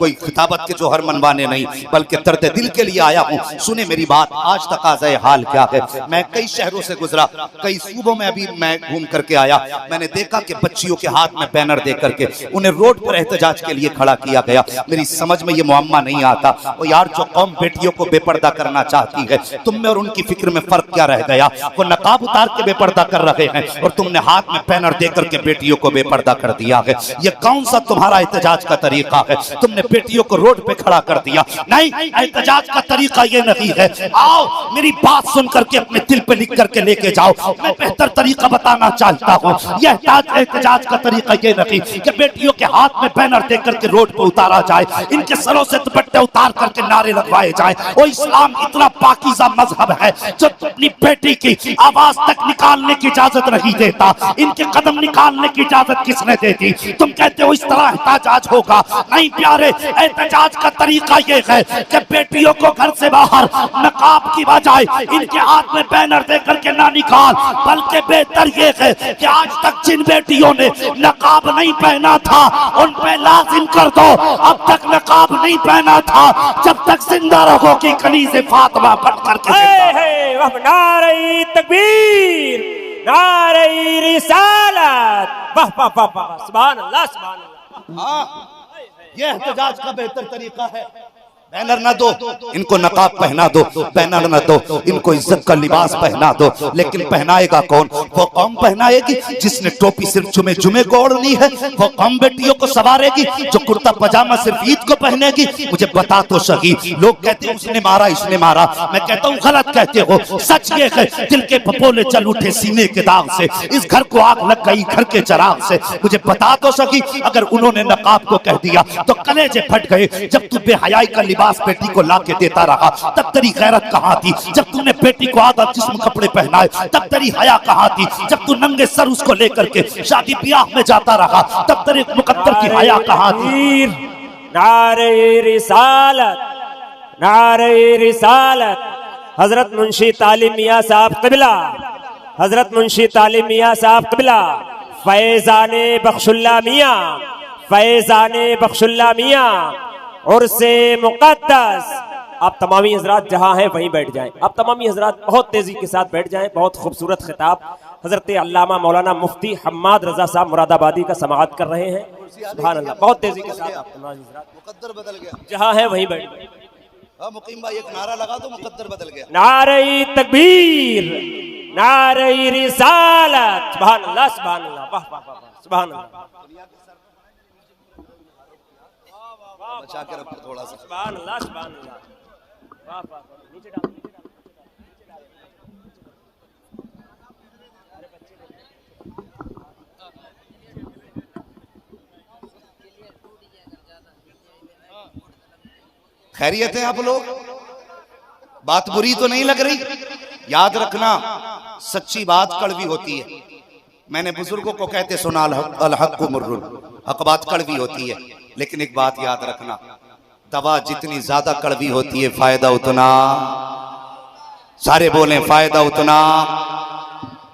कोई खिताबत के जोहर मनवाने नहीं, बल्कि दर्द दिल के लिए आया हूँ। सुने मेरी बात, आज तकाज़े हाल क्या है। मैं कई शहरों से गुजरा, कई सूबों में अभी मैं घूम करके आया। मैंने देखा कि बच्चियों के हाथ में बैनर दे करके उन्हें रोड पर एहतजाज के लिए खड़ा किया गया। मेरी समझ में ये मुअम्मा नहीं आता। वो यार, जो कौम बेटियों को बेपर्दा करना चाहती है, तुम में और उनकी फिक्र में फर्क क्या रह गया। वो नकाब उतार के बेपर्दा कर रहे हैं और तुमने हाथ में बैनर देकर के बेटियों को बेपर्दा कर दिया है। ये कौन सा तुम्हारा एहतजाज का तरीका है। तुमने बेटियों को रोड पे खड़ा कर दिया। नहीं, एहतजाज का तरीका ये नहीं है। आओ मेरी बात सुन करके अपने दिल पे लिख करके लेके जाओ। मैं बेहतर तरीका बताना चाहता हूँ। यह एहतजाज का तरीका ये नहीं कि बेटियों के हाथ में बैनर दे करके रोड पे उतारा जाए, इनके सरों से दुपट्टे उतार करके नारे लगवाए जाए। वो इस्लाम इतना पाकीज़ा मजहब है जो अपनी बेटी की आवाज तक निकालने की इजाजत नहीं देता। इनके कदम निकालने की इजाजत किसने दे दी। तुम कहते हो इस तरह एहतजाज होगा। नहीं प्यारे, एहतजाज का तरीका ये है कि बेटियों को घर से बाहर नकाब की बजाय इनके हाथ में बैनर दे करके ना निकाल, बल्कि बेहतर ये है कि आज तक जिन बेटियों ने नकाब नहीं पहना था उन पे लाजिम कर दो। अब तक नकाब नहीं पहना था, जब तक जिंदा रहोगी कनीज़े फातिमा फट करके। नारे तकबीर, नारे रिसालत, वाह वाह वाह वाह, सुभान अल्लाह सुभान अल्लाह। हाँ, ये एहतजाज का बेहतर तरीका है। बैनर न दो, इनको नकाब पहना दो। बैनर न दो, इनको इज्जत का लिबास पहना दो। लेकिन पहनाएगा कौन? वो कौम पहनाएगी जिसने टोपी सिर्फ जुमे जुमे को ओढ़नी है। वो कौम बेटियों को सवारेगी जो कुर्ता पजामा सिर्फ ईद को पहनेगी। मुझे बता तो सही। लोग कहते हैं उसने मारा, इसने मारा। मैं कहता हूँ गलत कहते हो। सच ये है, दिल के पपोले चल उठे सीने के दाग से। इस घर को आग लग गई घर के चराग से। मुझे बता तो सकी, अगर उन्होंने नकाब को कह दिया तो कलेजे फट गए। जब तू बेहयाई का लिबास बेटी को लाके देता रहा, तब तेरी गैरत कहाँ थी। जब तूने बेटी को आधा जिस्म कपड़े पहनाए, तब तेरी हया कहाँ थी। जब तू नंगे सर उसको लेकर के शादी ब्याह में जाता रहा, तब तेरे मुकद्दर की हया कहाँ थी। नारे रिसालत, नारे रिसालत। हजरत मुंशी तालिब मियां साहब क़िबला, हजरत मुंशी तालिब मियां साहब क़िबला, फैज़ाने बख्शुल्ला मियां, फैज़ाने बख्शुल्ला मियां और से मुक़द्दस। आप तमामी हजरात जहाँ हैं वहीं बैठ जाएं। आप तमामी हजरात बहुत तेज़ी के साथ बैठ जाएं। बहुत खूबसूरत खिताब हजरत अल्लामा मौलाना मुफ्ती हम्माद रजा साहब मुरादाबादी का समाअत कर रहे हैं। सुभान अल्लाह, बहुत तेज़ी के साथ। आप तमामी हजरात मुकद्दर बदल गया, जहाँ हैं वहीं बैठ जाएं। मुकीम भाई एक नारा लगा दो, मुकद्दर बदल गया। नारे तकबीर, नारे रिसालत, सुभान अल्लाह सुभान अल्लाह, वाह वाह वाह, सुभान अल्लाह। बचा के रखो थोड़ा सा। सुभान अल्लाह सुभान अल्लाह, वाह वाह, नीचे डालो, नीचे डालो। खैरियत है आप लोग? बात बुरी तो नहीं लग रही? याद रखना, सच्ची बात कड़वी होती है। मैंने बुजुर्गों को कहते सुना, अल हक़्क़ु मुर्रुन, हक बात कड़वी होती है। लेकिन एक बात याद रखना, दवा जितनी ज्यादा कड़वी होती है फायदा उतना, सारे बोले फायदा उतना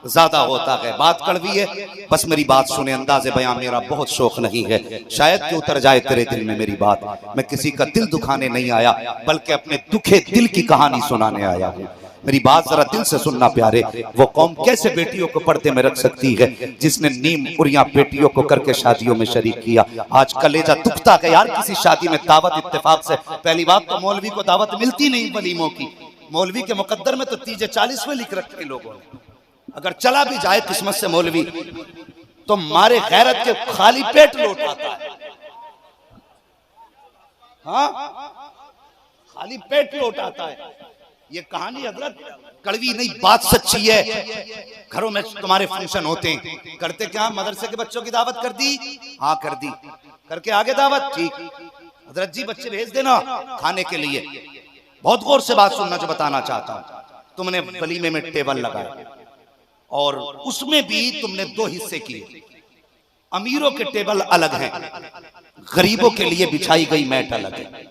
ज्यादा होता है। बात कड़वी है, बस मेरी बात सुने। अंदाज़े बयां मेरा बहुत शौक नहीं है, शायद कि उतर जाए तेरे दिल में मेरी बात। मैं किसी का दिल दुखाने नहीं आया, बल्कि अपने दुखे दिल की कहानी सुनाने आया हूँ। मेरी बात जरा दिल से सुनना प्यारे। वो कौम कैसे बेटियों को पर्दे में रख सकती है जिसने नीम उरिया बेटियों को करके शादियों में शरीक किया। आज कलेजा दुखता है यार, किसी शादी में दावत इत्तेफाक से। पहली बात तो मौलवी को दावत मिलती नहीं वलीमों की। मौलवी के मुकद्दर में तो तीजे 40 में लिख रखे लोगों ने। अगर चला भी जाए किस्मत से मौलवी, तो मारे गैरत के खाली पेट लौट आता है। हाँ, खाली पेट लौट आता है। ये कहानी हजरत कड़वी नहीं, बात सच्ची है। घरों में तुम्हारे फंक्शन होते हैं, करते क्या? मदरसे के बच्चों की दावत कर दी, हाँ कर दी, करके आगे दावत, ठीक हजरत जी बच्चे भेज देना खाने के लिए। बहुत गौर से बात सुनना जो बताना चाहता हूं। तुमने वलीमे में टेबल लगाए और उसमें भी तुमने 2 हिस्से किए। अमीरों के टेबल अलग हैं, गरीबों के लिए बिछाई गई मैट अलग है।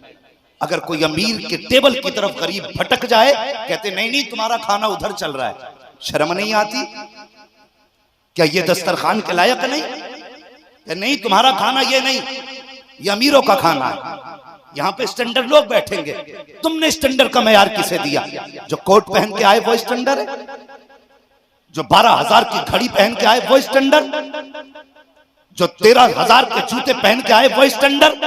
अगर कोई अमीर के टेबल की तरफ गरीब भटक जाए, कहते नहीं नहीं तुम्हारा खाना उधर चल रहा है। शर्म नहीं आती? क्या ये दस्तरखान के लायक नहीं? नहीं तुम्हारा खाना ये नहीं, ये अमीरों का खाना है। यहाँ पे स्टैंडर्ड लोग बैठेंगे। तुमने स्टैंडर्ड का मैयार किसे दिया? जो कोट पहन के आए वो स्टैंडर्ड है? जो 12,000 की घड़ी पहन के आए वो स्टैंडर्ड? जो 13,000 के जूते पहन के आए वो स्टैंडर्ड?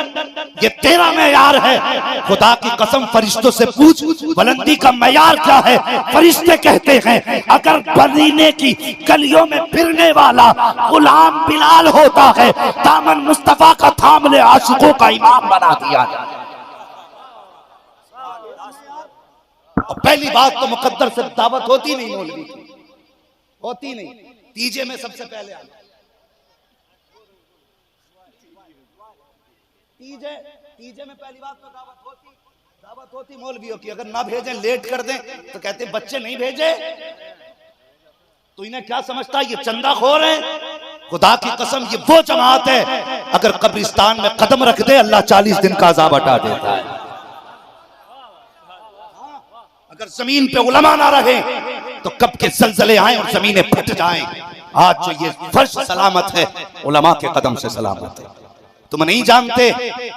ये तेरा मैयार है। खुदा की कसम फरिश्तों से पूछ बुलंदी का मैयार क्या है। फरिश्ते कहते हैं अगर मदीने की गलियों में फिरने वाला गुलाम बिलाल होता है, दामन मुस्तफा का थाम ले आशिकों का इमाम बना दिया जाए। और पहली बात तो मुकद्दर से दावत होती नहीं, मौलवी होती नहीं। तीजे में सबसे पहले आना, तीजे में पहली बात तो दावत होती मौलवियों की। अगर ना भेजें, लेट कर दें तो कहते बच्चे नहीं भेजे तो इन्हें क्या समझता है ये चंदाखोर है। खुदा की कसम ये वो जमात है अगर कब्रिस्तान में कदम रख दे अल्लाह 40 दिन का अजाब हटा देता है। अगर जमीन पे उलमा ना रहे तो कब के जलजले आए और जमीनें फट जाएं। आज जो ये फर्श सलामत है उलमा के कदम से सलामत है। तुम नहीं जानते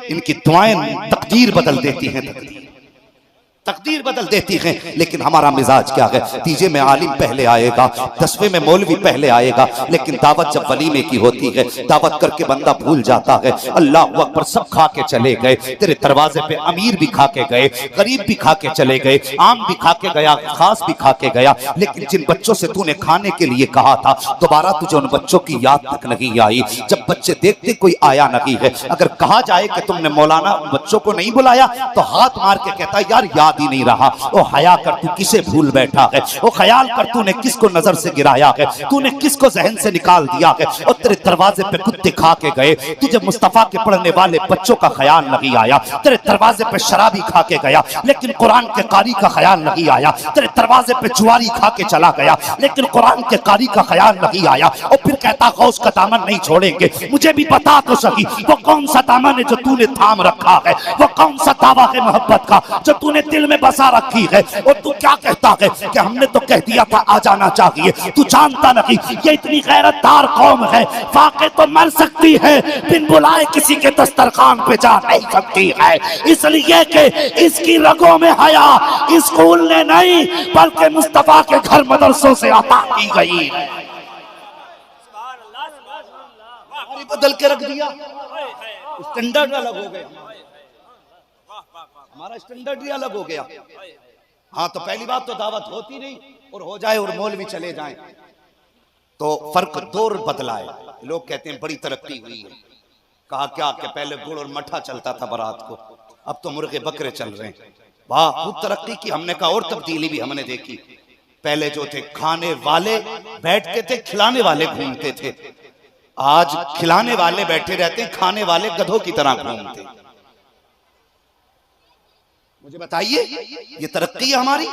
इनकी दुआएं तकदीर बदल देती हैं, तकदीर बदल देती हैं। लेकिन हमारा मिजाज क्या है? तीजे में आलिम पहले आएगा, 10वें में मौलवी पहले आएगा, लेकिन दावत जब वलीमे की होती है दावत करके बंदा भूल जाता है। अल्लाह अकबर, सब खा के चले गए, तेरे दरवाजे पे अमीर भी खा के गए, गरीब भी खा के चले गए, आम भी खा के गया, खास भी खा के गया, लेकिन जिन बच्चों से तूने खाने के लिए कहा था दोबारा तुझे उन बच्चों की याद तक नहीं आई। जब बच्चे देखते कोई आया नहीं है, अगर कहा जाए कि तुमने मौलाना उन बच्चों को नहीं बुलाया तो हाथ मार के कहता यार याद ही नहीं रहा। ओ हया कर, तू किसे भूल बैठा है? ओ ख्याल कर, तूने किसको नजर से गिराया है? तूने किसको जहन से निकाल दिया है? और तेरे दरवाजे पे कुत्ते खा के गए, तुझे मुस्तफा के पढ़ने वाले बच्चों का ख्याल नहीं आया। तेरे दरवाजे पे शराबी खा के गया लेकिन कुरान के कारी का ख्याल नहीं आया। तेरे दरवाजे पे जुआरी खा के चला गया लेकिन कुरान के कारी का ख्याल नहीं आया। और फिर कहता गौस का दामन नहीं छोड़ेंगे। मुझे भी बता तो सही वो कौन सा दामन है जो तूने थाम रखा है? वो कौन सा दावा है मोहब्बत का जो तूने दिल में बसा रखी है? और तू क्या कहता है कि हमने तो कह दिया था आ जाना चाहिए। तू जानता नहीं ये इतनी गैरतदार कौम है, वाक़ई तो मर सकती है, बिन बुलाए किसी के दस्तरखान पे जा नहीं सकती है, इसलिए कि इसकी रगों में हया स्कूल ने नहीं बल्कि मुस्तफा के घर मदरसों से अता की गई है। बदल के रख दिया, स्टैंडर्ड अलग हो गया, हमारा स्टैंडर्ड ही अलग हो गया। हाँ, तो पहली बात तो दावत होती नहीं, और हो जाए और मौलवी चले जाएं तो फर्क दौर बदला है। लोग कहते हैं बड़ी तरक्की हुई है। कहा क्या कि पहले गुड़ और मठा चलता था बारात को, अब तो मुर्गे बकरे चल रहे हैं। वाह, खूब तरक्की की। हमने कहा और तब्दीली भी हमने देखी। पहले जो थे खाने वाले बैठते थे, खिलाने वाले घूमते थे। आज खिलाने वाले बैठे रहते हैं, खाने वाले गधों की तरह घूमते। मुझे बताइए ये तरक्की है हमारी?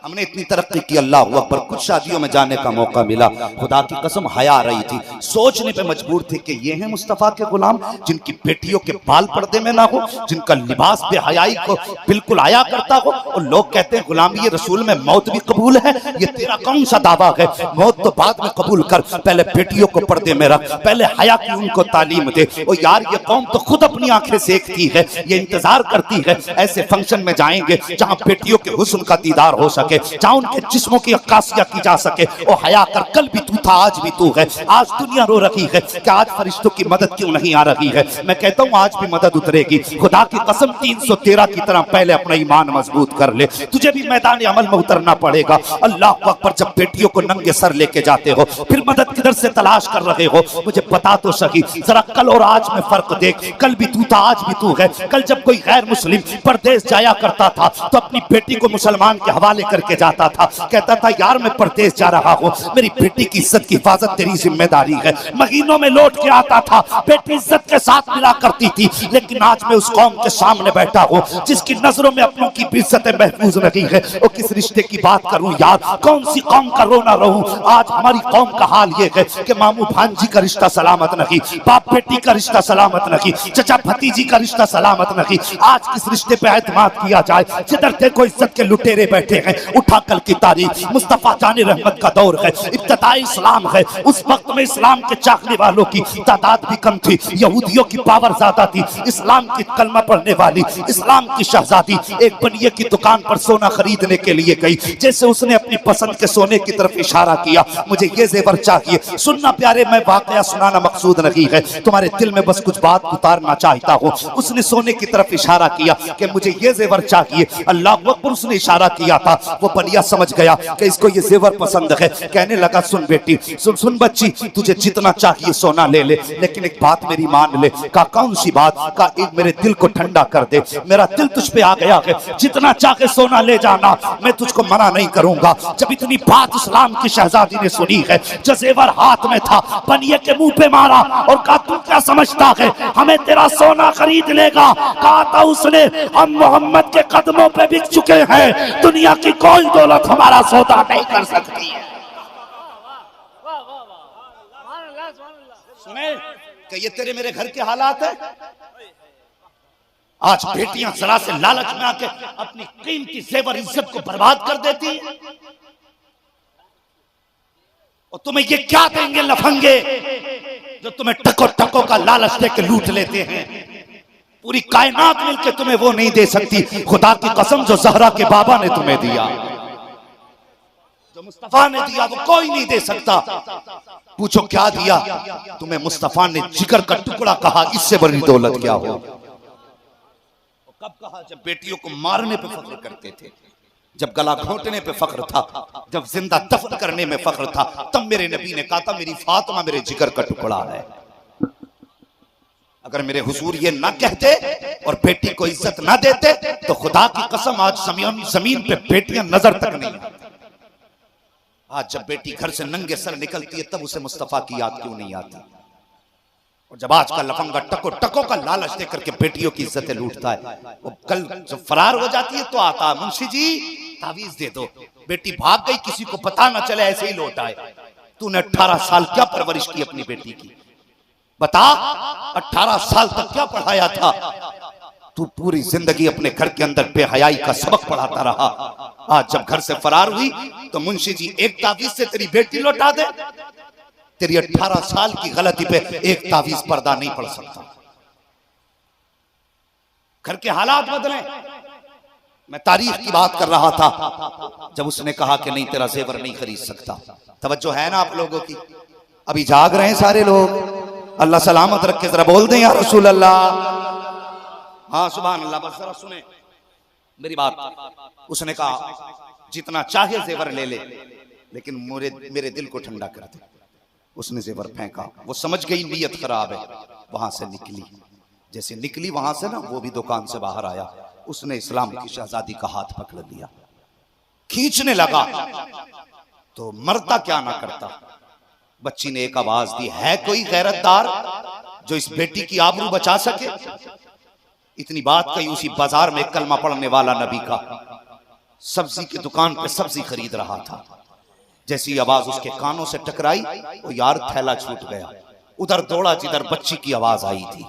हमने इतनी तरक्की की, अल्लाह अकबर। कुछ शादियों में जाने का मौका मिला, खुदा की कसम हया आ रही थी, सोचने पे मजबूर थे कि ये हैं मुस्तफा के गुलाम जिनकी बेटियों के बाल पर्दे में ना हो, जिनका लिबास बेहयाई को बिल्कुल आया करता हो, और लोग कहते हैं गुलामी रसूल में मौत भी कबूल है। ये तेरा कौन सा दावा है? मौत तो बाद में कबूल कर, पहले बेटियों को पर्दे में रख, पहले हया की उनको तालीम दे। और यार ये कौम तो खुद अपनी आंखें सेकती है, ये इंतजार करती है ऐसे फंक्शन में जाएंगे जहां बेटियों के हुस्न का दीदार हो सके, जहां उनके जिस्मों की अक्कासिया की जा सके। और हया कर, कल भी तू था आज भी तू है। आज दुनिया रो रही है कि आज फरिश्तों की मदद क्यों नहीं आ रही है। मैं कहता हूं आज भी मदद उतरेगी। खुदा की कसम 313 की तरह पहले अपना ईमान मजबूत कर ले, तुझे भी मैदान अमल में उतरना पड़ेगा। अल्लाह अकबर, जब बेटियों को नंगे सर लेके जाते हो फिर मदद किधर से तलाश कर रहे हो? मुझे बता तो सही जरा, कल और आज में फर्क देख। कल भी तू था आज भी तू है। कल जब कोई गैर मुस्लिम परदेश जाया करता था तो अपनी बेटी को मुसलमान के हवाले करके जाता था, कहता था यार मैं परदेश जा रहा हूँ, मेरी बेटी की इज्जत की हिफाजत तेरी जिम्मेदारी है। महीनों में लौट के आता था, बेटी इज्जत के साथ मिला करती थी। लेकिन आज मैं उस कौम के सामने बैठा हूँ जिसकी नजरों में अपनों की इज्जतें महफूज नहीं है। और किस रिश्ते की बात करूँ यार, कौन सी कौम का रोना रहूं? आज हमारी कौम का हाल ये है कि मामू भांजी का रिश्ता सलामत नहीं, बाप बेटी का रिश्ता सलामत नहीं, चचा भतीजी का रिश्ता सलामत नहीं। आज किस रिश्ते पे एतमाद किया जाए। जिधर देखो इज्जत के लुटेरे बैठे हैं। उठा कल की तारीख मुस्तफा जाने रहमत का दौर है, इब्तिदाई इस्लाम है। उस वक्त में इस्लाम के चाहने वालों की तादाद भी कम थी, यहूदियों की पावर ज्यादा थी। इस्लाम की कलमा पढ़ने वाली इस्लाम की शहजादी एक बनिए की दुकान पर सोना खरीदने के लिए गई। जैसे उसने अपनी पसंद के सोने की तरफ इशारा किया, मुझे ये जेवर चाहिए। सुनना प्यारे, मैं वाकया सुनाना मकसूद नहीं है, तुम्हारे दिल में बस कुछ बात उतारना चाहता हूँ। उसने सोने की तरफ इशारा किया कि मुझे ये जेवर चाहिए। अल्लाह अकबर, उसने इशारा किया था, वो बनिया समझ गया कि इसको ये जेवर पसंद है। कहने लगा, सुन बेटी, सुन सुन बच्ची, तुझे जितना चाहिए सोना ले ले, लेकिन एक बात मेरी मान ले। का कौन सी बात? का एक मेरे दिल को ठंडा कर दे, मेरा दिल तुझ पे आ गया है, जितना चाहे सोना ले जाना, मैं तुझको मना नहीं करूंगा। जब इतनी बात इस्लाम की शहजादी ने सुनी है, जो जेवर हाथ में था बनिए के मुंह पे मारा और कहा, तू क्या समझता है हमें तेरा सोना खरीद लेगा? कहा था उसने, हम मोहम्मद के कदमों पे बिक चुके हैं, दुनिया की कोई दौलत हमारा सौदा नहीं कर सकती है। सुने कि ये तेरे मेरे घर के हालात है। आज बेटियां जरा से लालच में आके अपनी कीमती जेवर इज्जत को बर्बाद कर देती है। और तुम्हें ये क्या देंगे लफंगे जो तुम्हें टको टको का लालच देके लूट लेते हैं। पूरी कायनात मिलकर तुम्हें वो नहीं दे सकती। खुदा की कसम, जो ज़हरा के बाबा ने तुम्हें दिया, जो मुस्तफा ने दिया, वो कोई नहीं दे सकता। पूछो क्या दिया तुम्हें? मुस्तफा ने जिगर का टुकड़ा कहा, इससे बड़ी दौलत क्या हो। कब कहा? जब बेटियों को मारने पे फख्र करते थे, जब गला घोटने पे फख्र था, जब जिंदा दफन करने में फख्र था, तब मेरे नबी ने कहा था, मेरी फातिमा मेरे जिगर का टुकड़ा है। अगर मेरे हुजूर ये ना कहते और बेटी को इज्जत ना देते तो खुदा की कसम आज जमीन पे बेटियां नजर तक नहीं आती। आज जब बेटी घर से नंगे सर निकलती है, तब उसे मुस्तफा की याद क्यों नहीं आती? और जब आज का लफंगा टको टको का लालच देकर के बेटियों की इज्जतें लूटता है, वो कल जब फरार हो जाती है तो आता, मुंशी जी तावीज दे दो, बेटी भाग गई, किसी को पता ना चले, ऐसे ही लौट आए। तूने 18 साल क्या परवरिश की अपनी बेटी की? बता, 18 साल तक क्या पढ़ाया था? तू पूरी जिंदगी अपने घर के अंदर बेहयाई का सबक पढ़ाता रहा। आज जब घर से फरार हुई तो मुंशी जी एक तावीज से तेरी बेटी लौटा दे। तेरी 18 साल की गलती पे एक तावीज पर्दा नहीं पड़ सकता। घर के हालात बदले। मैं तारीख की बात कर रहा था, जब उसने कहा कि नहीं तेरा जेवर नहीं खरीद सकता। तवज्जो है ना आप लोगों की? अभी जाग रहे हैं सारे लोग। अल्लाह सलामत रखे, जरा बोल दें या रसूल अल्लाह। हाँ सुभान अल्लाह। बस जरा सुने मेरी बात। उसने कहा जितना चाहे जेवर ले ले, लेकिन मेरे दिल को ठंडा कर दे। उसने जेवर फेंका, वो समझ गई नीयत खराब है, वहां से निकली। जैसे निकली वहां से ना, वो भी दुकान से बाहर आया, उसने इस्लाम की शहजादी का हाथ पकड़ लिया, खींचने लगा तो मरता क्या ना करता। बच्ची ने एक आवाज दी, है कोई गैरतदार जो इस बेटी की आबरू बचा सके? इतनी बात कही उसी बाजार में कलमा पढ़ने वाला नबी का सब्जी की दुकान पे सब्जी खरीद रहा था। जैसी आवाज उसके कानों से टकराई, वो यार थैला छूट गया। उधर दौड़ा जिधर बच्ची की आवाज आई थी,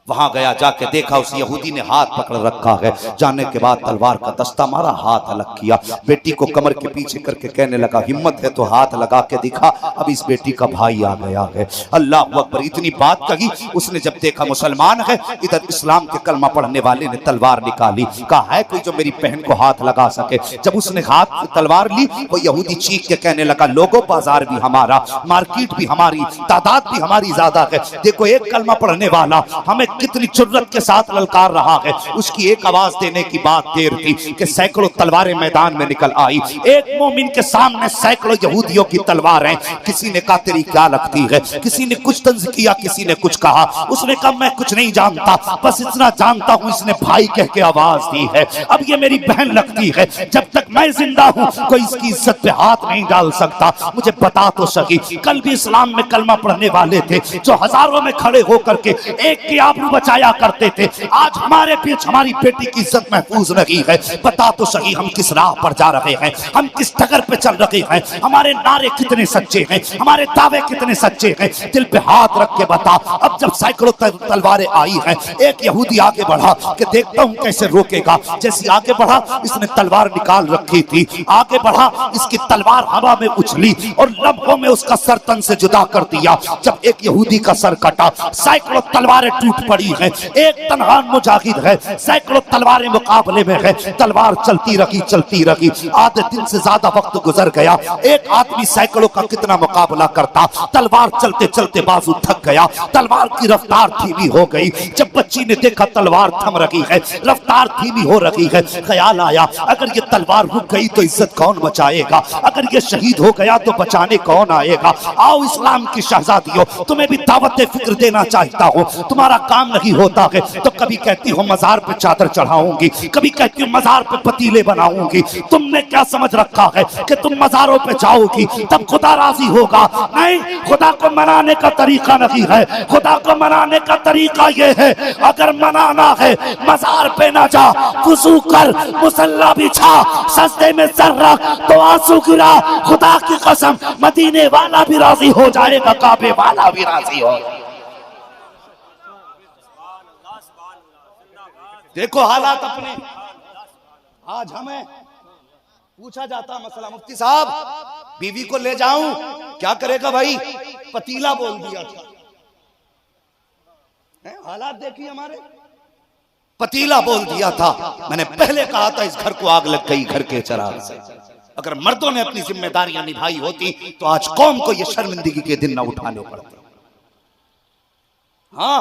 वहां गया, जाके देखा उस यहूदी ने हाथ पकड़ रखा है। जाने के बाद तलवार का दस्ता मारा, हाथ अलग किया, बेटी को कमर के पीछे करके कहने लगा, हिम्मत है तो हाथ लगा के दिखा, अब इस बेटी का भाई आ गया है। अल्लाह अकबर। इतनी बात कही, उसने जब देखा मुसलमान है, इधर इस्लाम के कलमा पढ़ने वाले ने तलवार निकाली, कहा है कोई जो मेरी बहन को हाथ लगा सके। जब उसने हाथ तलवार ली, वो यहूदी चीख के कहने लगा, लोगों बाजार भी हमारा, मार्केट भी हमारी, तादाद भी हमारी ज्यादा है। देखो एक कलमा पढ़ने वाला हमें कितनी जुर्रत के साथ ललकार रहा है। उसकी एक आवाज देने की बात देर थी कि सैकड़ों तलवारें मैदान में निकल आई। एक मोमिन के सामने सैकड़ों यहूदियों की तलवारें। किसी ने कहा तेरी क्या लगती है, किसी ने कुछ तंज किया, किसी ने कुछ कहा। उसने कहा मैं कुछ नहीं जानता, बस इतना जानता हूं इसने भाई कह के आवाज दी है, अब ये मेरी बहन लगती है। जब तक मैं जिंदा हूं कोई इसकी इज्जत पे हाथ नहीं डाल सकता। मुझे बता तो सकी, कल भी इस्लाम में कलमा पढ़ने वाले थे जो हजारों में खड़े होकर के एक की आप आबरू बचाया करते थे। आज हमारे बीच हमारी बेटी की इज्जत महफूज नहीं है। बता तो सही हम किस राह पर जा रहे हैं, हम किस डगर पे चल रहे हैं, हमारे नारे कितने सच्चे हैं, हमारे दावे कितने सच्चे हैं। दिल पे हाथ रख के बता। अब जब सैकड़ों तलवारें आई हैं, एक यहूदी आगे बढ़ा कि देखता हूं कैसे रोकेगा। जैसे आगे बढ़ा इसने तलवार निकाल रखी थी, आगे बढ़ा इसकी तलवार हवा में उछली और लम्हों में उसका सर तन से जुदा कर दिया। जब एक यहूदी का सर कटा, सैकड़ों तलवारें टूट पड़ी हैं। एक तनहा मुजाहिद है, सैकड़ों तलवारें मुकाबले में है। तलवार चलती रही। आधे दिन से ज्यादा वक्त गुजर गया। एक आदमी सैकड़ों का कितना मुकाबला करता। तलवार चलते चलते बाजू थक गया, तलवार की रफ्तार धीमी हो गई। जब बच्ची ने देखा तलवार थम रही है, रफ्तार धीमी हो रही है, ख्याल आया अगर ये तलवार रुक गई तो इज्जत कौन बचाएगा, अगर ये शहीद हो गया तो बचाने कौन आएगा। आओ इस्लाम की शहजादियों, तुम्हें भी दावत फिक्र देना चाहता हूँ। तुम्हारा काम नहीं होता है तो कभी कहती हो मजार पे चादर चढ़ाऊंगी, कभी कहती हो मजार पे पतीले बनाऊंगी। तुमने क्या समझ रखा है कि तुम मजारों पे जाओगी तब खुदा राजी होगा? नहीं, खुदा को मनाने का तरीका नहीं है। खुदा को मनाने का तरीका ये है, अगर मनाना है मजार पे ना जा, वुजू कर, मुसल्ला बिछा, सजदे में सर रख तो आंसू गिरा। खुदा की कसम मदीने वाला भी राजी हो जाएगा, काबे वाला भी राजी हो। देखो हालात अपने। आज हमें पूछा जाता मसला, मुफ्ती साहब बीवी को ले जाऊं, क्या करेगा भाई? पतीला बोल दिया था। हालात देखिए हमारे, पतीला बोल दिया था। मैंने पहले कहा था इस घर को आग लग गई घर के चिराग से। अगर मर्दों ने अपनी जिम्मेदारियां निभाई होती तो आज कौम को ये शर्मिंदगी के दिन ना उठाने पड़ते। हाँ,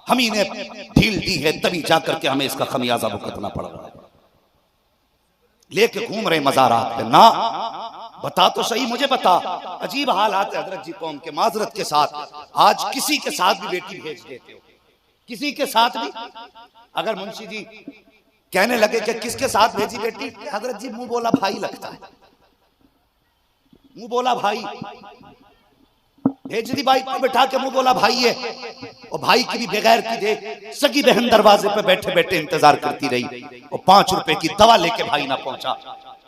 हम ही ने ढील दी है, तभी जाकर के हमें इसका खमियाजा भुगतना पड़ रहा है। लेके घूम रहे मजारात पे ना। बता तो सही, मुझे बता। अजीब हालात है हजरत जी कौम के, माजरत के साथ। आज किसी के साथ भी बेटी भेज देते हो, किसी के साथ भी। अगर मुंशी जी कहने लगे कि किसके साथ भेजी बेटी, हजरत जी मुंह बोला भाई लगता है, मुंह बोला भाई भेज दी, बाइक पे बैठा के मुंह बोला भाई है। और भाई की भी बगैर की देख, सगी बहन दरवाजे पे बैठे बैठे इंतजार करती रही और 5 रुपए की दवा लेके भाई ना पहुंचा।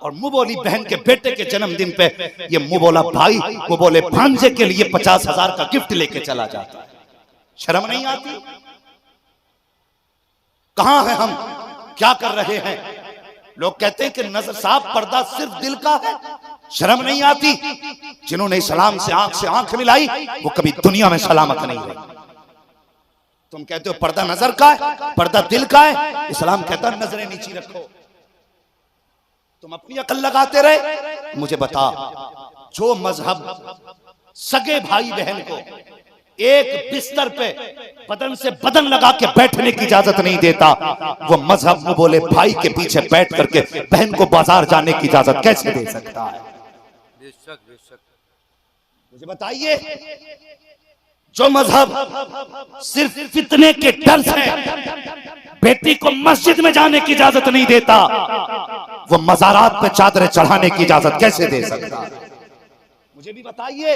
और मुंह बोली बहन के बेटे के जन्मदिन पे ये मुंह बोला भाई, वो बोले भांजे के लिए 50,000 का गिफ्ट लेके चला जाता है। शर्म नहीं आती? कहां है हम, क्या कर रहे हैं? लोग कहते हैं कि नजर साफ, पर्दा सिर्फ दिल का है। शर्म नहीं आती? जिन्होंने इस्लाम से आंख मिलाई वो कभी दुनिया में सलामत नहीं रहे। तुम कहते हो पर्दा नजर का है, पर्दा दिल का है। इस्लाम कहता है नजरें नीची रखो। तुम अपनी अकल लगाते रहे। मुझे बता, जो मजहब सगे भाई बहन को एक बिस्तर पे बदन से बदन लगा के बैठने की इजाजत नहीं देता, वो मजहब में बोले भाई के पीछे बैठ करके बहन को बाजार जाने की इजाजत कैसे दे सकता है? मुझे बताइए, जो मजहब सिर्फ फितने के डर से बेटी को मस्जिद में जाने की इजाजत नहीं देता, वो मजारात पे चादरें चढ़ाने की इजाजत कैसे दे सकता है? मुझे भी बताइए,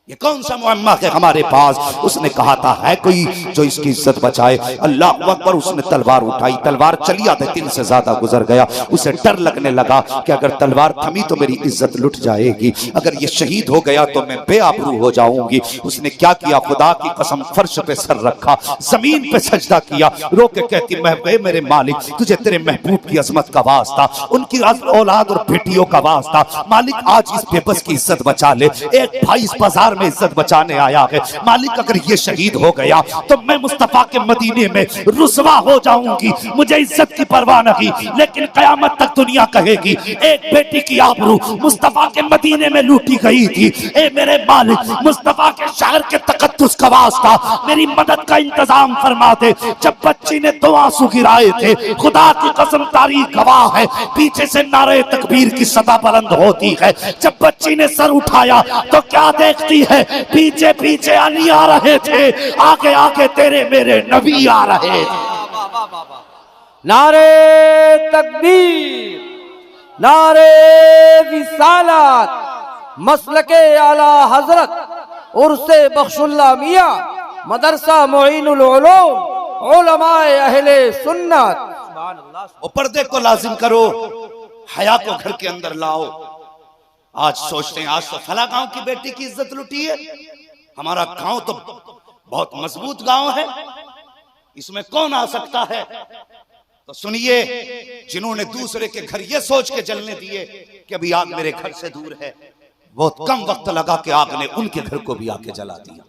ये कौन सा मुअम्मा है हमारे पास? उसने कहा था है कोई जो इसकी इज्जत बचाए? अल्लाह अकबर। उसने तलवार उठाई, तलवार चली, आधे दिन से ज्यादा गुजर गया। उसे डर लगने लगा कि अगर तलवार थमी तो मेरी इज्जत लुट जाएगी, अगर ये शहीद हो गया तो मैं बेआबरू हो जाऊंगी। उसने क्या किया? खुदा की कसम फर्श पे सर रखा, जमीन पे सजदा किया, रो के कहती मेरे मालिक, तुझे तेरे महबूब की अजमत का वास्ता, उनकी औलाद और बेटियों का वास्ता, मालिक आज इस बेबस की इज्जत बचा ले। एक भाई इस बाजार में इज्जत बचाने आया है, मालिक अगर ये शहीद हो गया तो मैं मुस्तफा के मदीने में रुसवा हो जाऊंगी। मुझे इज्जत की परवाह नहीं, लेकिन कयामत तक दुनिया कहेगी एक बेटी की आबरू मुस्तफा के मदीने में लूटी गई थी। ए मेरे मालिक, मुस्तफा के शहर के तकद्दुस का वास्ता मेरी मदद का इंतजाम फरमा दे। जब बच्ची ने 2 आंसू गिराए थे, खुदा की कसम तारीख गवाह है, पीछे से नारे तकबीर की सदा बुलंद होती है। जब बच्ची ने सर उठाया तो क्या देखती है? पीछे पीछे अली आ रहे थे, आगे आगे तेरे मेरे नबी आ रहे थे। नारे तकबीर, नारे रिसालत, मसलके आला हजरत उर्से बख्शुल्ला मियां मदरसा मोइनुल उलूम उलमाए अहले सुन्नत। और पर्दे को लाजिम करो, हया को घर के अंदर लाओ। आज सोचते हैं आज तो फला गांव की बेटी की इज्जत लुटी है, हमारा गांव तो बहुत मजबूत गांव है, इसमें कौन आ सकता है। तो सुनिए, जिन्होंने दूसरे के घर ये सोच के जलने दिए कि अभी आग मेरे घर से दूर है, बहुत कम वक्त लगा के आग ने उनके घर को भी आके जला दिया।